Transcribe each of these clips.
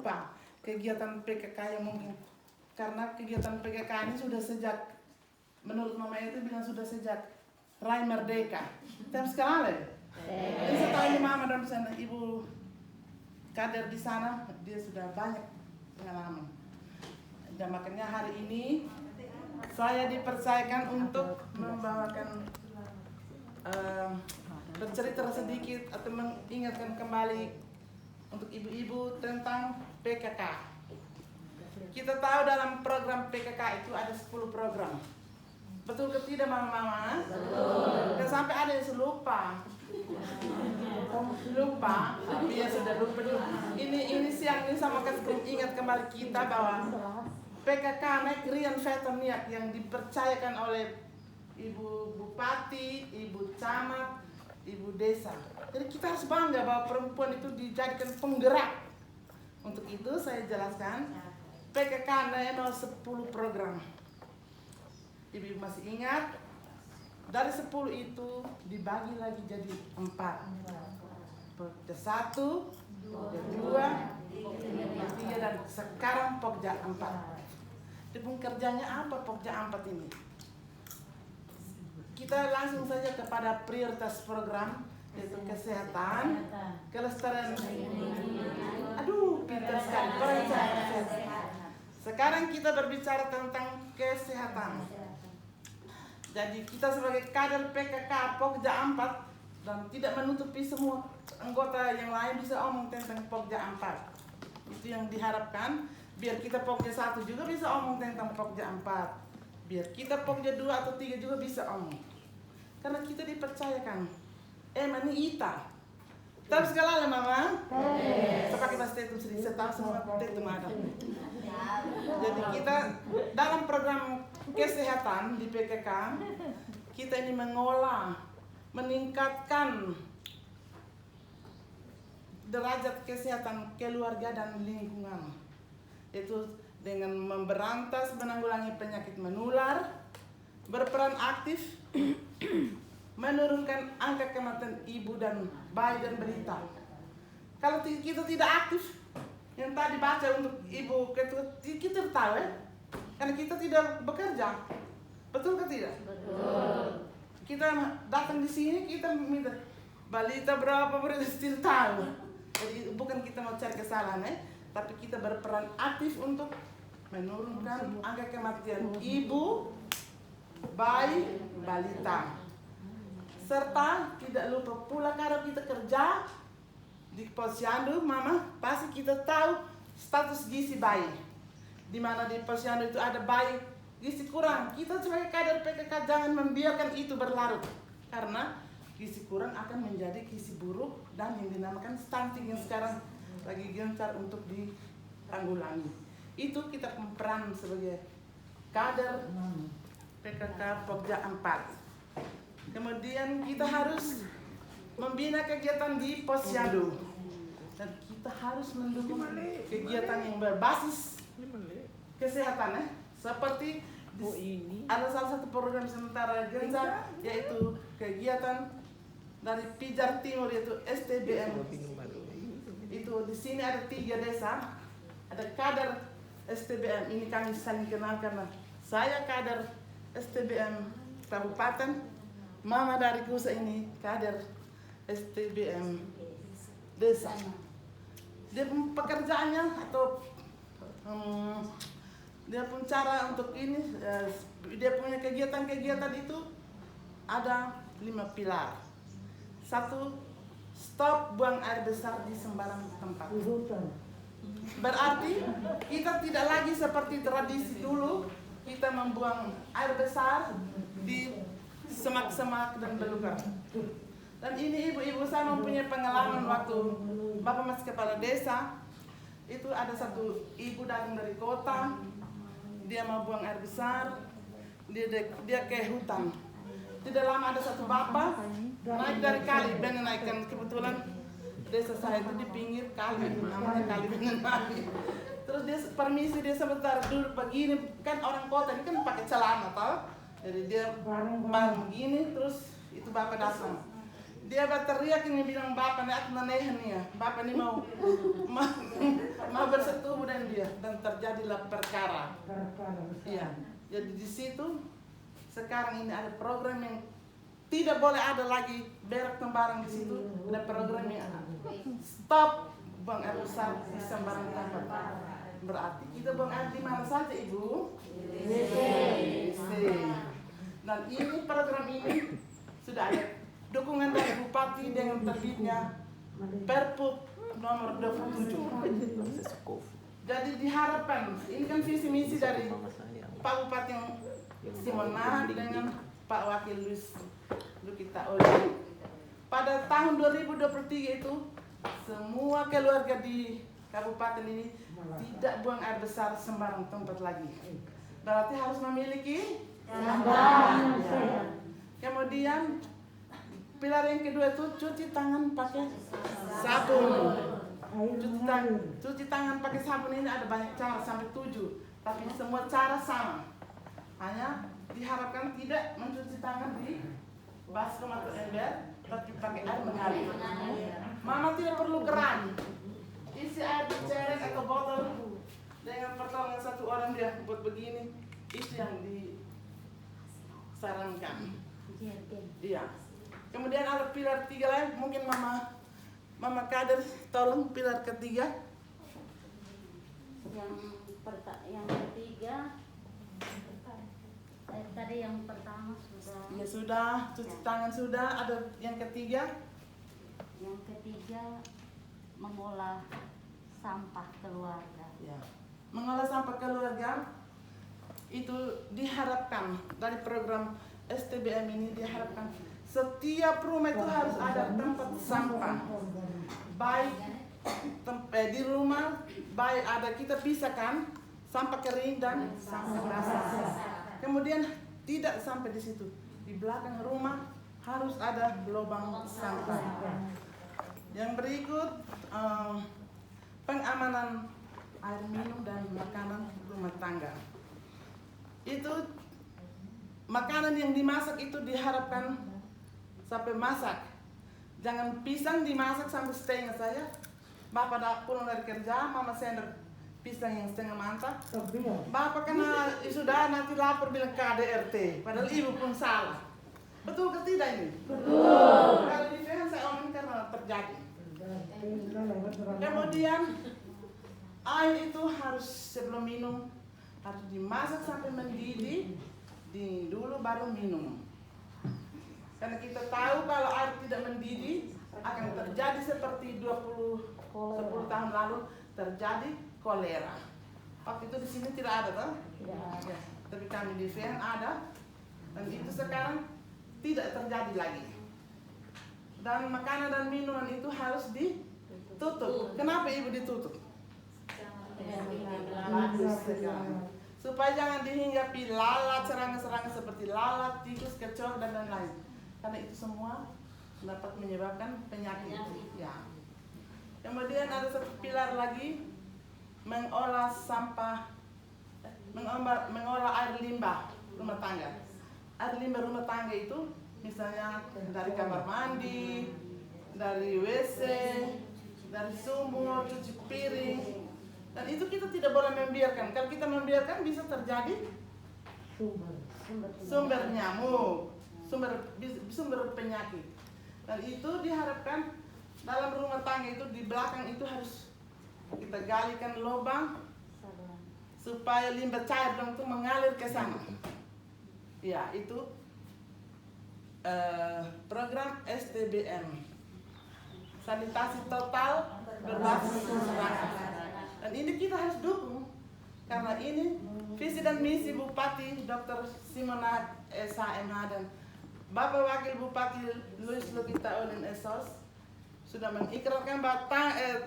lupa kegiatan PKK yang mungkin karena kegiatan PKK ini sudah sejak menurut Mama itu bilang sudah sejak Rai Merdeka. Tem sekali. Jadi setelah ini Mama dan sana Ibu kader di sana dia sudah banyak pengalaman. Dan makanya hari ini saya dipercayakan untuk membawakan bercerita sedikit atau mengingatkan kembali untuk ibu-ibu tentang PKK. Kita tahu dalam program PKK itu ada 10 program. Betul ke tidak Mama-Mama? Betul. Dan sampai ada yang lupa. Dia sudah lupa juga. Ini siang ini sama ingat kembali kita bahwa PKK Negerian Veterniak yang dipercayakan oleh Ibu Bupati, Ibu Camat, Ibu Desa. Jadi kita harus bangga bahwa perempuan itu dijadikan penggerak. Untuk itu saya jelaskan PKK ada 10 program. Ibu masih ingat? Dari 10 itu dibagi lagi jadi 4. Pokja 1, Pokja 2, Pokja 3 dan sekarang Pokja 4. Dipun kerjanya apa Pokja 4 ini? Kita langsung saja kepada prioritas program yaitu kesehatan, kelestarian. Aduh, pintar sekali. Sekarang kita berbicara tentang kesehatan. Jadi kita sebagai kader PKK Pokja 4 dan tidak menutupi semua anggota yang lain bisa omong tentang Pokja 4. Itu yang diharapkan biar kita Pokja 1 juga bisa omong tentang Pokja 4. Biar kita Pokja 2 atau 3 juga bisa omong. Karena kita dipercayakan. Ini Ita. Tahu segala lah Mama? Saya pakai bahasa Tetum sedikit, saya tahu semua Tetum ada. Jadi kita dalam program kesehatan di PKK, kita ini mengolah, meningkatkan derajat kesehatan keluarga dan lingkungan. Itu dengan memberantas menanggulangi penyakit menular, berperan aktif, menurunkan angka kematian ibu dan bayi dan balita. Kalau kita tidak aktif, yang tadi baca untuk ibu kita tahu ya, karena kita tidak bekerja, betul ke tidak? Betul. Kita datang di sini kita minta balita berapa tidak tahu. Jadi bukan kita mau cari kesalahan tapi kita berperan aktif untuk menurunkan angka kematian ibu, bayi, balita. Serta tidak lupa pula kalau kita kerja di posyandu, Mama, pasti kita tahu status gizi bayi. Di mana di posyandu itu ada bayi gizi kurang. Kita sebagai kader PKK jangan membiarkan itu berlarut. Karena gizi kurang akan menjadi gizi buruk dan yang dinamakan stunting yang sekarang lagi gencar untuk ditanggulangi. Itu kita peran sebagai kader PKK Pokja 4. Kemudian kita harus membina kegiatan di posyandu dan kita harus mendukung kegiatan yang berbasis kesehatan seperti ada salah satu program sementara gencar yaitu kegiatan dari Pijar Timur yaitu STBM. Itu di sini ada 3 desa, ada kader STBM. Ini kami saling kenal karena saya kader STBM Kabupaten. Mama dari Kusa ini kader STBM desa. Dia pekerjaannya atau dia pun cara untuk ini dia punya kegiatan-kegiatan itu ada 5 pilar. 1, stop buang air besar di sembarang tempat. Berarti kita tidak lagi seperti tradisi dulu kita membuang air besar di semak-semak dan belukar. Dan ini ibu-ibu saya mempunyai pengalaman waktu Bapak masih kepala desa. Itu ada satu ibu datang dari kota, dia mau buang air besar, dia ke hutan. Tidak lama ada satu bapak naik dari kali, benar naikkan kebetulan desa saya itu di pinggir kali, namanya kali Benenali. Terus dia permisi dia sebentar duduk begini, kan orang kota ini kan pakai celana tau. Jadi dia bareng begini terus itu bapak datang. dia berteriak ini bilang bapak nih aku nanehen ya, bapak ini mau bersetubuh dengan dia dan terjadilah perkara. Iya, jadi di situ sekarang ini ada program yang tidak boleh ada lagi berak sembarang di situ. Ada program yang stop buang air besar di sembarang tempat. Berarti kita buang air di mana saja ibu? WC. Dan ini program ini sudah ada dukungan dari bupati dengan terbitnya Perpu nomor 27. Jadi diharapkan, ini kan visi misi dari Pak Bupati Simona dengan Pak Wakil Lukita Oli. Pada tahun 2023 itu semua keluarga di kabupaten ini tidak buang air besar sembarang tempat lagi. Berarti harus memiliki kemudian pilar yang kedua itu cuci tangan pakai sabun. Cuci tangan pakai sabun ini ada banyak cara sampai 7, tapi semua cara sama. Hanya diharapkan tidak mencuci tangan di baskom atau ember, tapi pakai air mengalir. Mama tidak perlu geram. Isi air di cerek atau botol dengan pertolongan satu orang dia buat begini. Itu yang disarankan. Iya. Kemudian ada pilar 3 lain, mungkin Mama Kader tolong pilar ketiga. Yang ketiga, tadi yang pertama sudah. Ya sudah, cuci tangan sudah. Ada yang ketiga. Yang ketiga mengolah sampah keluarga. Ya. Mengolah sampah keluarga itu diharapkan dari program STBM ini diharapkan setiap rumah itu harus ada tempat sampah. Baik di rumah, baik ada kita pisahkan sampah kering dan sampah basah. Kemudian tidak sampai di situ. Di belakang rumah harus ada lubang sampah. Yang berikut pengamanan air minum dan makanan rumah tangga. Itu makanan yang dimasak itu diharapkan sampai masak. Jangan pisang dimasak sampai setengah saya. Bapak pulang dari kerja, Mama sender pisang yang setengah mantap. Bapak kena sudah nanti lapor bilang KDRT. Padahal ibu pun salah. Betul ke tidak ini? Betul. Kalau di sini saya omongin karena terjadi. Kemudian air itu harus sebelum minum harus dimasak sampai mendidih, dulu baru minum. Karena kita tahu kalau air tidak mendidih akan terjadi seperti 10 tahun lalu terjadi kolera. Waktu itu di sini tidak ada, toh? Tidak ada. Ya, tapi kami di VN ada, dan itu sekarang tidak terjadi lagi. Dan makanan dan minuman itu harus ditutup. Kenapa ibu ditutup? Supaya jangan dihinggapi lalat, serangga-serangga seperti lalat, tikus, kecoak, dan lain-lain. Karena itu semua dapat menyebabkan penyakit. Ya. Kemudian ada satu pilar lagi, mengolah sampah, mengolah air limbah rumah tangga. Air limbah rumah tangga itu misalnya dari kamar mandi, dari WC, dari sumur, cuci piring. Dan itu kita tidak boleh membiarkan. Kalau kita membiarkan bisa terjadi sumber nyamuk, sumber penyakit. Dan itu diharapkan dalam rumah tangga itu di belakang itu harus kita galikan lubang supaya limbah cair dong itu mengalir ke sana. Ya, itu program STBM, sanitasi total berbasis masyarakat. Dan ini kita harus dukung karena ini visi dan misi Bupati Dr. Simona SHMH dan Bapak Wakil Bupati Luis Lukita Olin Esos sudah mengikrarkan bahwa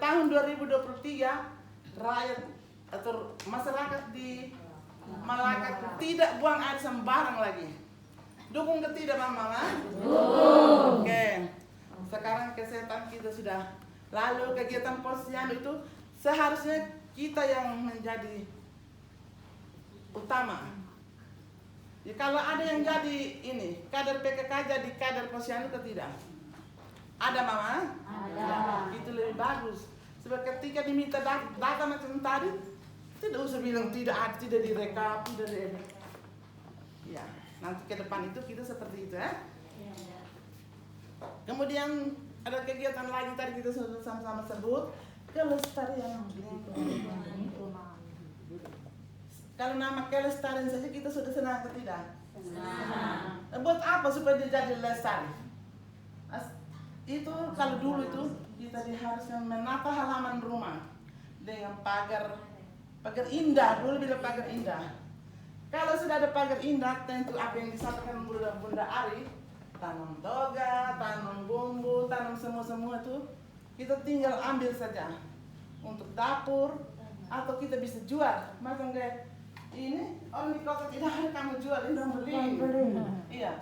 tahun 2023 rakyat atau masyarakat di Malaka tidak buang air sembarang lagi. Dukung ke tidak Mama? Dukung. Oke. Sekarang kesehatan kita sudah. Lalu kegiatan posyandu itu seharusnya kita yang menjadi utama. Ya, kalau ada yang jadi ini kader PKK jadi kader posyandu ke tidak? Ada mama? Ada. Ya, itu lebih bagus. Sebab ketika diminta data macam tadi, tidak usah bilang tidak ada, tidak direkap, tidak di. Ya, nanti ke depan itu kita seperti itu ya. Kemudian ada kegiatan lagi tadi kita sudah sama-sama sebut, kelestarian lingkungan. Kalau nama kelestarian saja kita sudah senang atau tidak? Senang. Buat apa supaya dia jadi lestari? Itu kalau dulu itu kita diharuskan menata halaman rumah dengan pagar indah, dulu bilang pagar indah. Kalau sudah ada pagar indah, tentu apa yang disampaikan Bunda Ari, tanam toga, tanam bumbu, tanam semua itu kita tinggal ambil saja untuk dapur atau kita bisa jual. Macam kayak ini, di kota tidak ada kamu jual, ini beli. Iya.